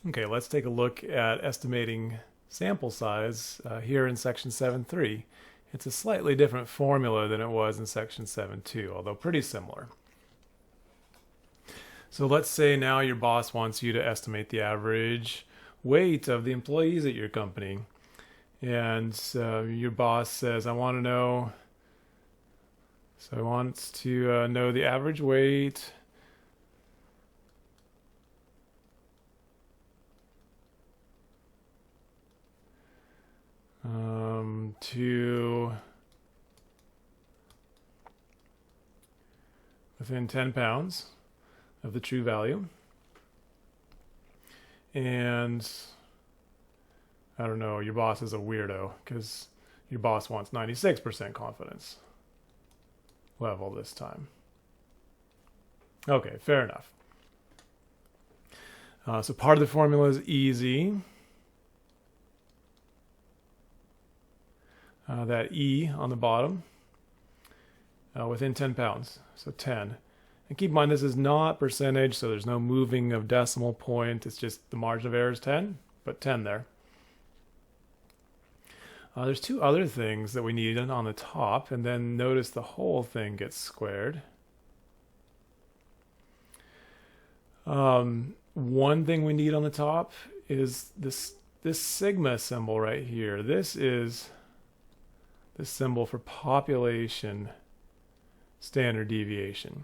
Okay, let's take a look at estimating sample size here in section 7.3. It's a slightly different formula than it was in section 7.2, although pretty similar. So let's say now your boss wants you to estimate the average weight of the employees at your company. And your boss says, I want to know, so he wants to know the average weight to within 10 pounds of the true value. And I don't know, your boss is a weirdo because your boss wants 96% confidence level this time. Okay, fair enough. So part of the formula is easy. That E on the bottom, within 10 pounds, so 10. And keep in mind this is not percentage, so there's no moving of decimal point. It's just the margin of error is 10, but 10 there. There's two other things that we need on the top, and then notice the whole thing gets squared. One thing we need on the top is this sigma symbol right here. This is the symbol for population standard deviation.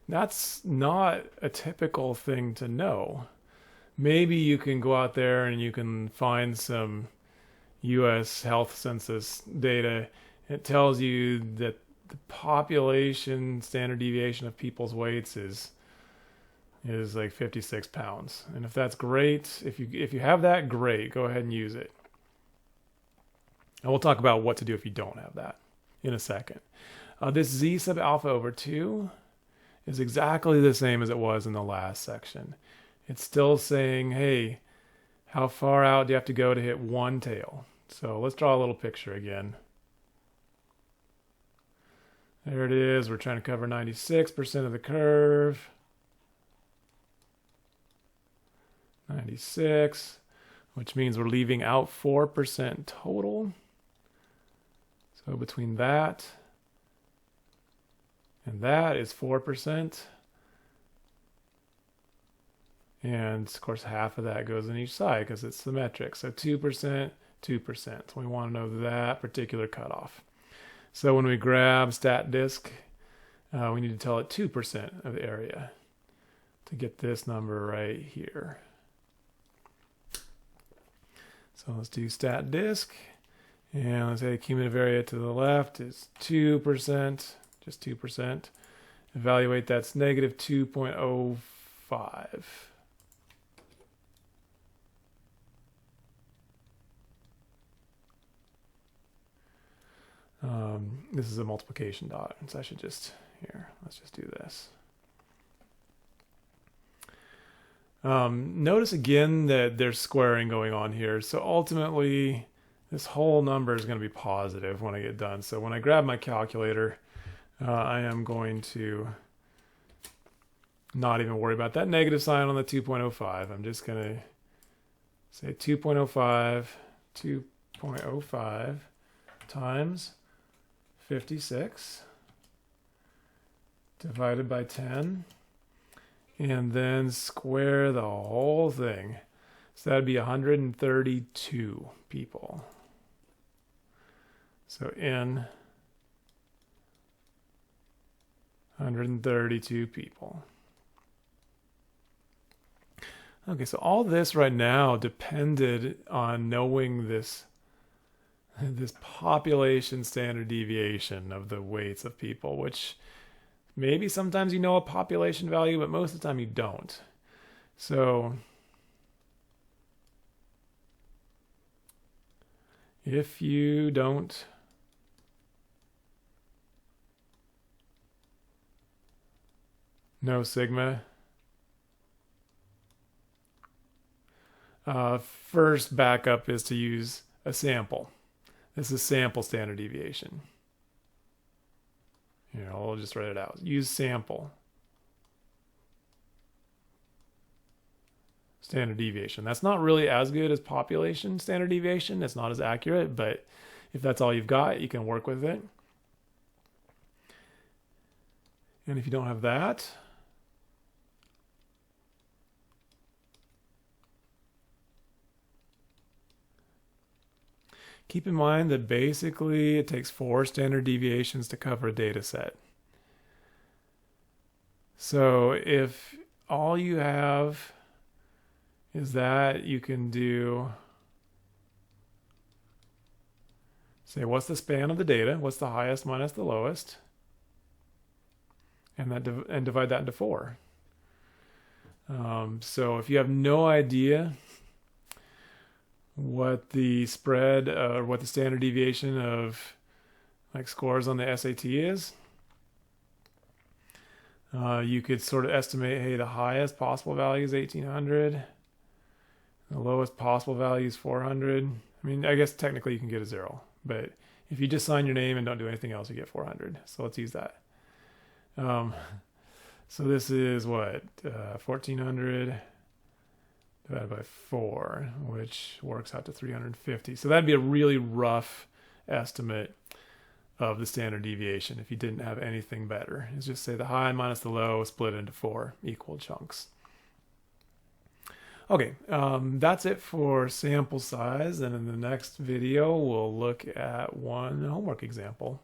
That's not a typical thing to know. Maybe you can go out there and you can find some U.S. health census data. It tells you that the population standard deviation of people's weights is like 56 pounds. And if that's great, if you have that, great, go ahead and use it. And we'll talk about what to do if you don't have that in a second. This z sub alpha over 2 is exactly the same as it was in the last section. It's still saying, hey, how far out do you have to go to hit one tail? So let's draw a little picture again. There it is. We're trying to cover 96% of the curve. 96, which means we're leaving out 4% total. So between that and that is 4%. And of course, half of that goes on each side because it's symmetric. So 2%, 2%. We want to know that particular cutoff. So when we grab stat disk, we need to tell it 2% of the area to get this number right here. So let's do stat disk. And let's say cumulative area to the left is 2%, just 2%. Evaluate, that's negative 2.05. This is a multiplication dot, so I should just, let's just do this. Notice again that there's squaring going on here. So ultimately, this whole number is going to be positive when I get done. So when I grab my calculator, I am going to not even worry about that negative sign on the 2.05. I'm just going to say 2.05 times 56 divided by 10, and then square the whole thing. So that'd be 132 people. So in 132 people. Okay, so all this right now depended on knowing this population standard deviation of the weights of people, which maybe sometimes you know a population value, but most of the time you don't. So if you don't know sigma, first backup is to use a sample. This is sample standard deviation. Here, I'll just write it out. Use sample standard deviation. That's not really as good as population standard deviation. It's not as accurate, but if that's all you've got, you can work with it. And if you don't have that, keep in mind that basically it takes 4 standard deviations to cover a data set. So if all you have is that, you can do, say, what's the span of the data? What's the highest minus the lowest? And divide that into 4. So if you have no idea what the spread or what the standard deviation of like scores on the SAT is, you could sort of estimate, hey, the highest possible value is 1800, the lowest possible value is 400. I mean, I guess technically you can get a 0, but if you just sign your name and don't do anything else, you get 400. So let's use that. So this is what, 1400 divided by 4, which works out to 350. So that'd be a really rough estimate of the standard deviation if you didn't have anything better. It's just say the high minus the low split into 4 equal chunks. Okay, that's it for sample size, and in the next video we'll look at one homework example.